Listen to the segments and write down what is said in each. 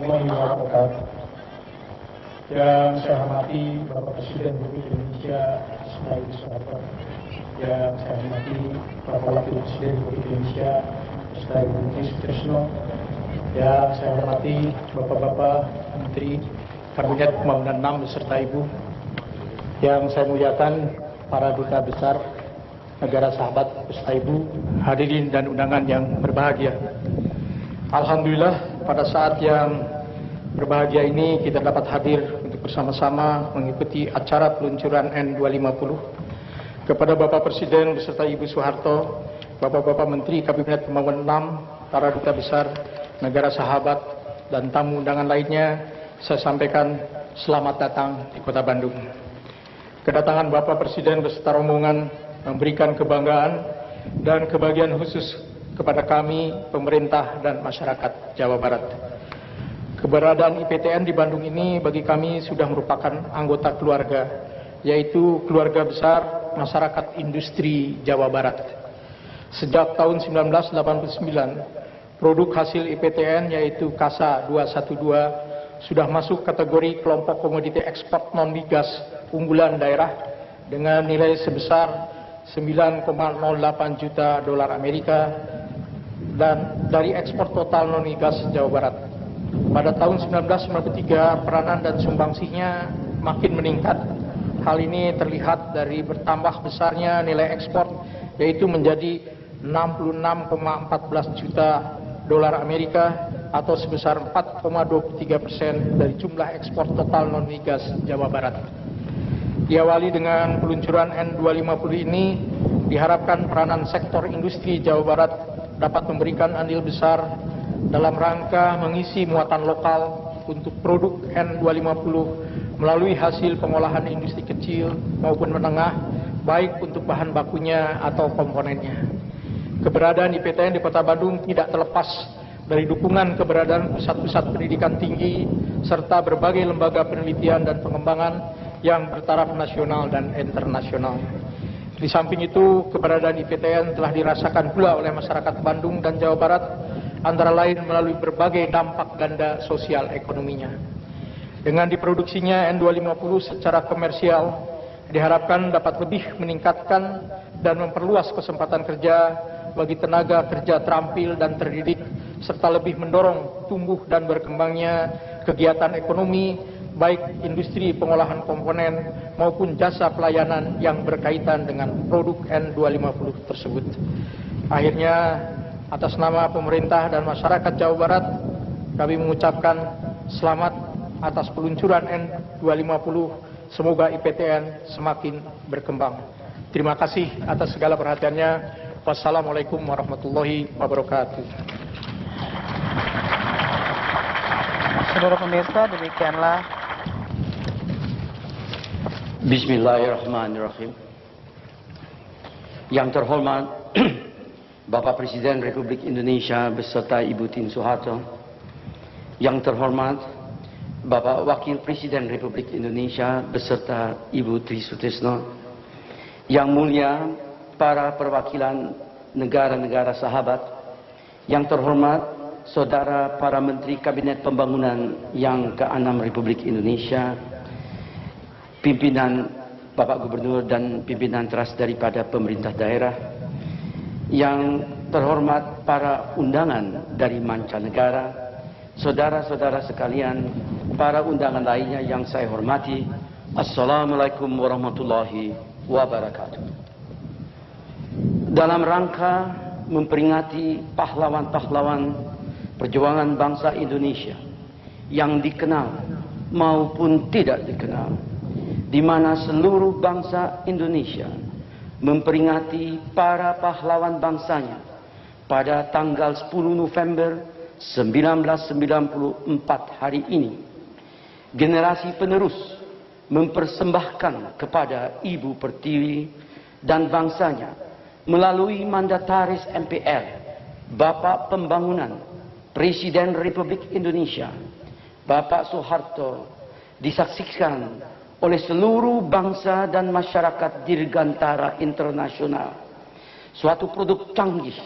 warahmatullahi wabarakatuh. Yang saya hormati Bapak Presiden Republik Indonesia Bapak Soeharto, yang saya hormati Bapak Wakil Presiden Republik Indonesia Bapak Budi Sutrisno, yang saya hormati Bapak-Bapak Menteri Kabinet Pembangunan 6 beserta Ibu, yang saya muliakan para duta besar negara sahabat beserta Ibu, hadirin dan undangan yang berbahagia. Alhamdulillah, pada saat yang berbahagia ini kita dapat hadir untuk bersama-sama mengikuti acara peluncuran N250 kepada Bapak Presiden beserta Ibu Soeharto, Bapak-Bapak Menteri Kabinet Pembangunan 6, para duta besar negara sahabat, dan tamu undangan lainnya. Saya sampaikan selamat datang di Kota Bandung. Kedatangan Bapak Presiden beserta rombongan memberikan kebanggaan dan kebahagiaan khusus kepada kami, pemerintah dan masyarakat Jawa Barat. Keberadaan IPTN di Bandung ini bagi kami sudah merupakan anggota keluarga, yaitu keluarga besar masyarakat industri Jawa Barat. Sejak tahun 1989, produk hasil IPTN yaitu KASA 212 sudah masuk kategori kelompok komoditi ekspor non-migas unggulan daerah dengan nilai sebesar 9,08 juta dolar Amerika dan dari ekspor total non-migas Jawa Barat. Pada tahun 1993 peranan dan sumbangsihnya makin meningkat. Hal ini terlihat dari bertambah besarnya nilai ekspor, yaitu menjadi 66,14 juta dolar Amerika atau sebesar 4,23% dari jumlah ekspor total non-migas Jawa Barat. Diawali dengan peluncuran N250 ini, diharapkan peranan sektor industri Jawa Barat dapat memberikan andil besar dalam rangka mengisi muatan lokal untuk produk N250 melalui hasil pengolahan industri kecil maupun menengah, baik untuk bahan bakunya atau komponennya. Keberadaan IPTN di Kota Bandung tidak terlepas dari dukungan keberadaan pusat-pusat pendidikan tinggi serta berbagai lembaga penelitian dan pengembangan yang bertaraf nasional dan internasional. Di samping itu, keberadaan IPTN telah dirasakan pula oleh masyarakat Bandung dan Jawa Barat, antara lain melalui berbagai dampak ganda sosial ekonominya. Dengan diproduksinya N250 secara komersial, diharapkan dapat lebih meningkatkan dan memperluas kesempatan kerja bagi tenaga kerja terampil dan terdidik, serta lebih mendorong tumbuh dan berkembangnya kegiatan ekonomi, baik industri pengolahan komponen maupun jasa pelayanan yang berkaitan dengan produk N250 tersebut. Akhirnya, atas nama pemerintah dan masyarakat Jawa Barat, kami mengucapkan selamat atas peluncuran N250. Semoga IPTN semakin berkembang. Terima kasih atas segala perhatiannya. Wassalamualaikum warahmatullahi wabarakatuh. Seluruh pemirsa, demikianlah. Bismillahirrahmanirrahim. Yang terhormat Bapak Presiden Republik Indonesia beserta Ibu Tien Soeharto, yang terhormat Bapak Wakil Presiden Republik Indonesia beserta Ibu Tri Sutrisno, yang mulia para perwakilan negara-negara sahabat, yang terhormat saudara para Menteri Kabinet Pembangunan yang ke-6 Republik Indonesia, pimpinan Bapak Gubernur dan pimpinan teras daripada pemerintah daerah, yang terhormat para undangan dari mancanegara, saudara-saudara sekalian, para undangan lainnya yang saya hormati, Assalamualaikum warahmatullahi wabarakatuh. Dalam rangka memperingati pahlawan-pahlawan perjuangan bangsa Indonesia yang dikenal maupun tidak dikenal, di mana seluruh bangsa Indonesia memperingati para pahlawan bangsanya pada tanggal 10 November 1994 hari ini. Generasi penerus mempersembahkan kepada Ibu Pertiwi dan bangsanya melalui mandataris MPR, Bapak Pembangunan, Presiden Republik Indonesia, Bapak Soeharto, disaksikan oleh seluruh bangsa dan masyarakat dirgantara internasional. Suatu produk canggih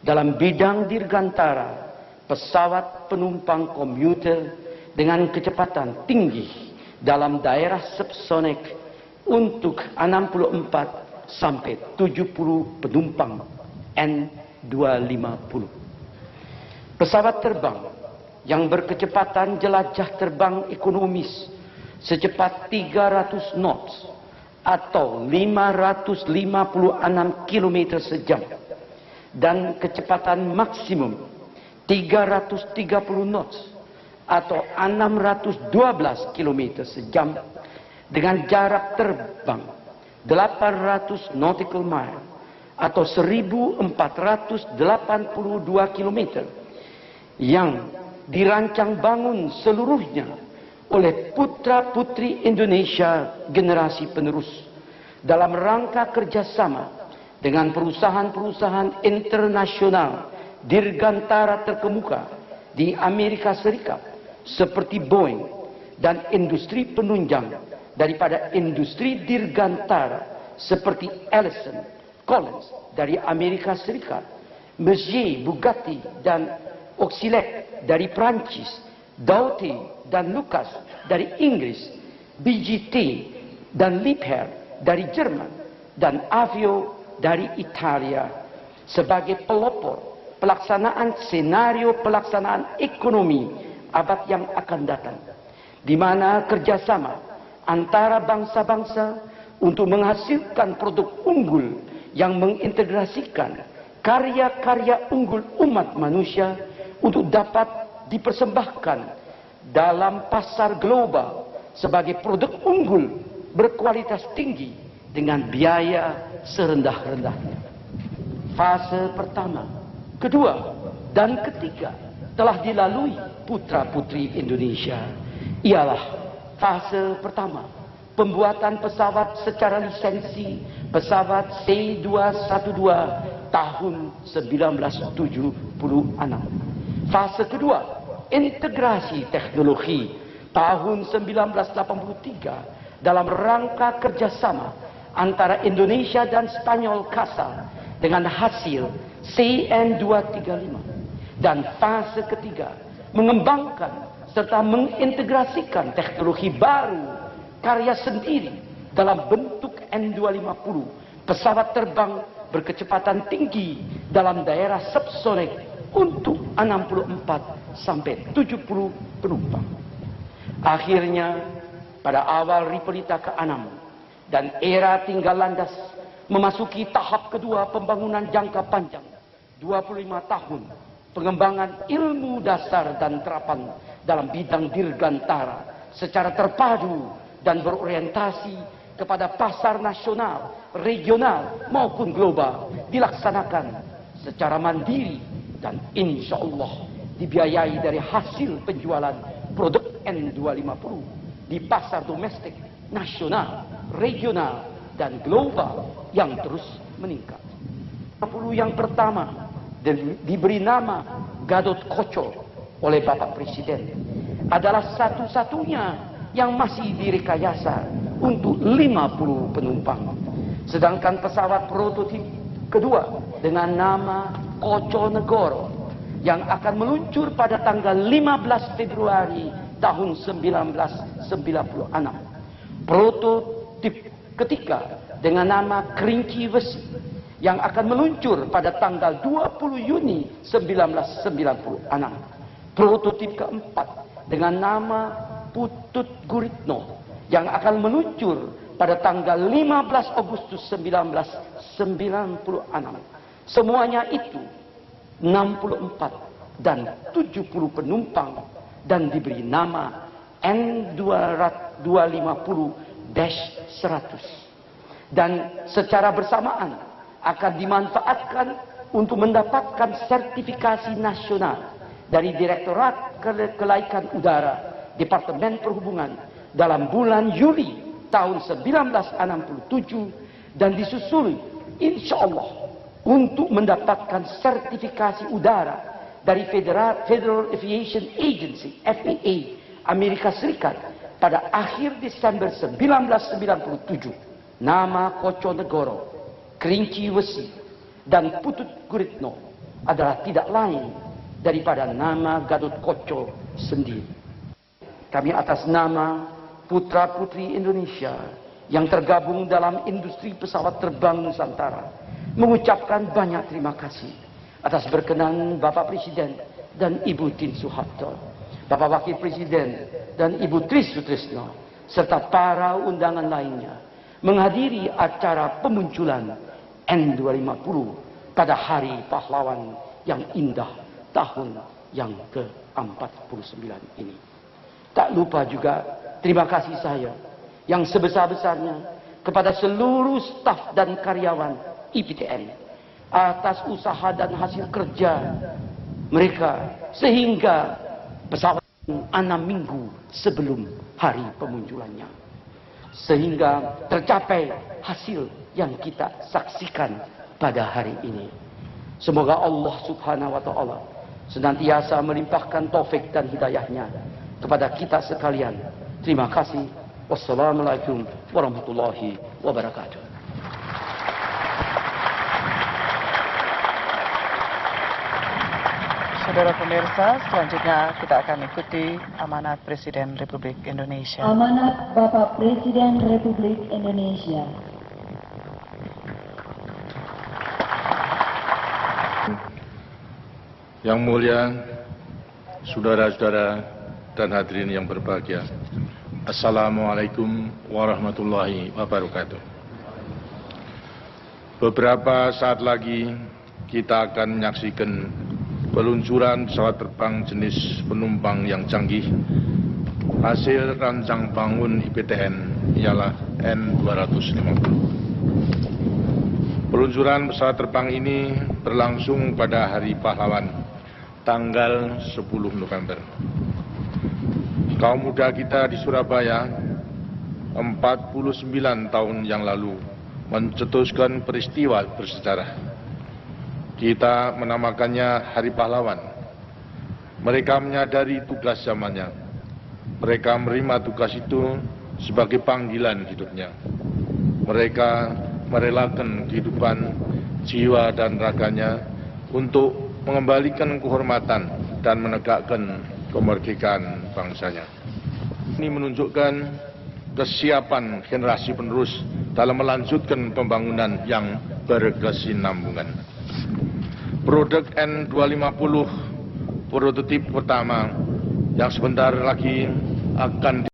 dalam bidang dirgantara pesawat penumpang komuter dengan kecepatan tinggi dalam daerah subsonik untuk 64 sampai 70 penumpang N250. Pesawat terbang yang berkecepatan jelajah terbang ekonomis secepat 300 knots atau 556 km sejam dan kecepatan maksimum 330 knots atau 612 km sejam dengan jarak terbang 800 nautical mile atau 1482 km yang dirancang bangun seluruhnya oleh putra-putri Indonesia generasi penerus dalam rangka kerjasama dengan perusahaan-perusahaan internasional dirgantara terkemuka di Amerika Serikat seperti Boeing dan industri penunjang daripada industri dirgantara seperti Ellison, Collins dari Amerika Serikat, Messier, Bugatti dan Oxylec dari Prancis, Daute dan Lucas dari Inggris, BGT dan Liebherr dari Jerman, dan Avio dari Italia sebagai pelopor pelaksanaan senario pelaksanaan ekonomi abad yang akan datang, di mana kerjasama antara bangsa-bangsa untuk menghasilkan produk unggul yang mengintegrasikan karya-karya unggul umat manusia untuk dapat dipersembahkan dalam pasar global sebagai produk unggul berkualitas tinggi dengan biaya serendah-rendahnya. Fase pertama, kedua, dan ketiga telah dilalui putra-putri Indonesia. Ialah fase pertama, pembuatan pesawat secara lisensi pesawat C212 tahun 1976. Fase kedua, integrasi teknologi tahun 1983 dalam rangka kerjasama antara Indonesia dan Spanyol CASA dengan hasil CN235. Dan fase ketiga, mengembangkan serta mengintegrasikan teknologi baru karya sendiri dalam bentuk N250, pesawat terbang berkecepatan tinggi dalam daerah subsonik untuk 64 sampai 70 penumpang. Akhirnya pada awal Ripelita ke-6 dan era tinggal landas memasuki tahap kedua pembangunan jangka panjang 25 tahun pengembangan ilmu dasar dan terapan dalam bidang dirgantara secara terpadu dan berorientasi kepada pasar nasional, regional maupun global dilaksanakan secara mandiri dan insya Allah dibiayai dari hasil penjualan produk N250 di pasar domestik, nasional, regional dan global yang terus meningkat. 50 yang pertama diberi nama Gatot Koco oleh Bapak Presiden adalah satu-satunya yang masih direkayasa untuk 50 penumpang. Sedangkan pesawat prototip kedua dengan nama Koco Negoro yang akan meluncur pada tanggal 15 Februari tahun 1996. Prototip ketiga dengan nama Kerinci Besi yang akan meluncur pada tanggal 20 Juni 1996. Prototip keempat dengan nama Putut Guritno yang akan meluncur pada tanggal 15 Agustus 1996. Semuanya itu 64 dan 70 penumpang dan diberi nama N250-100 dan secara bersamaan akan dimanfaatkan untuk mendapatkan sertifikasi nasional dari Direktorat Kelaikan Udara Departemen Perhubungan dalam bulan Juli tahun 1967 dan disusul insya Allah untuk mendapatkan sertifikasi udara dari Federal Aviation Agency FAA Amerika Serikat pada akhir Desember 1997. Nama Koco Negoro, Kerinci Besi dan Putut Guritno adalah tidak lain daripada nama Gatot Koco sendiri. Kami atas nama putra-putri Indonesia yang tergabung dalam industri pesawat terbang Nusantara mengucapkan banyak terima kasih atas berkenan Bapak Presiden dan Ibu Tien Soeharto, Bapak Wakil Presiden dan Ibu Tri Sutrisno, serta para undangan lainnya menghadiri acara pemunculan N250 pada Hari Pahlawan yang indah tahun yang ke-49 ini. Tak lupa juga terima kasih saya yang sebesar-besarnya kepada seluruh staf dan karyawan IPTN atas usaha dan hasil kerja mereka sehingga pesawat 6 minggu sebelum hari pemunculannya, sehingga tercapai hasil yang kita saksikan pada hari ini. Semoga Allah Subhanahu wa Ta'ala senantiasa melimpahkan taufik dan hidayahnya kepada kita sekalian. Terima kasih. Wassalamualaikum warahmatullahi wabarakatuh. Saudara pemirsa, selanjutnya kita akan ikuti amanat Presiden Republik Indonesia. Amanat Bapak Presiden Republik Indonesia. Yang mulia, saudara-saudara dan hadirin yang berbahagia, Assalamualaikum warahmatullahi wabarakatuh. Beberapa saat lagi kita akan menyaksikan peluncuran pesawat terbang jenis penumpang yang canggih hasil rancang bangun IPTN ialah N250. Peluncuran pesawat terbang ini berlangsung pada Hari Pahlawan tanggal 10 November. Kaum muda kita di Surabaya 49 tahun yang lalu mencetuskan peristiwa bersejarah. Kita menamakannya Hari Pahlawan. Mereka menyadari tugas zamannya. Mereka menerima tugas itu sebagai panggilan hidupnya. Mereka merelakan kehidupan jiwa dan raganya untuk mengembalikan kehormatan dan menegakkan kemerdekaan bangsanya. Ini menunjukkan kesiapan generasi penerus dalam melanjutkan pembangunan yang berkesinambungan. Produk N250 prototip pertama yang sebentar lagi akan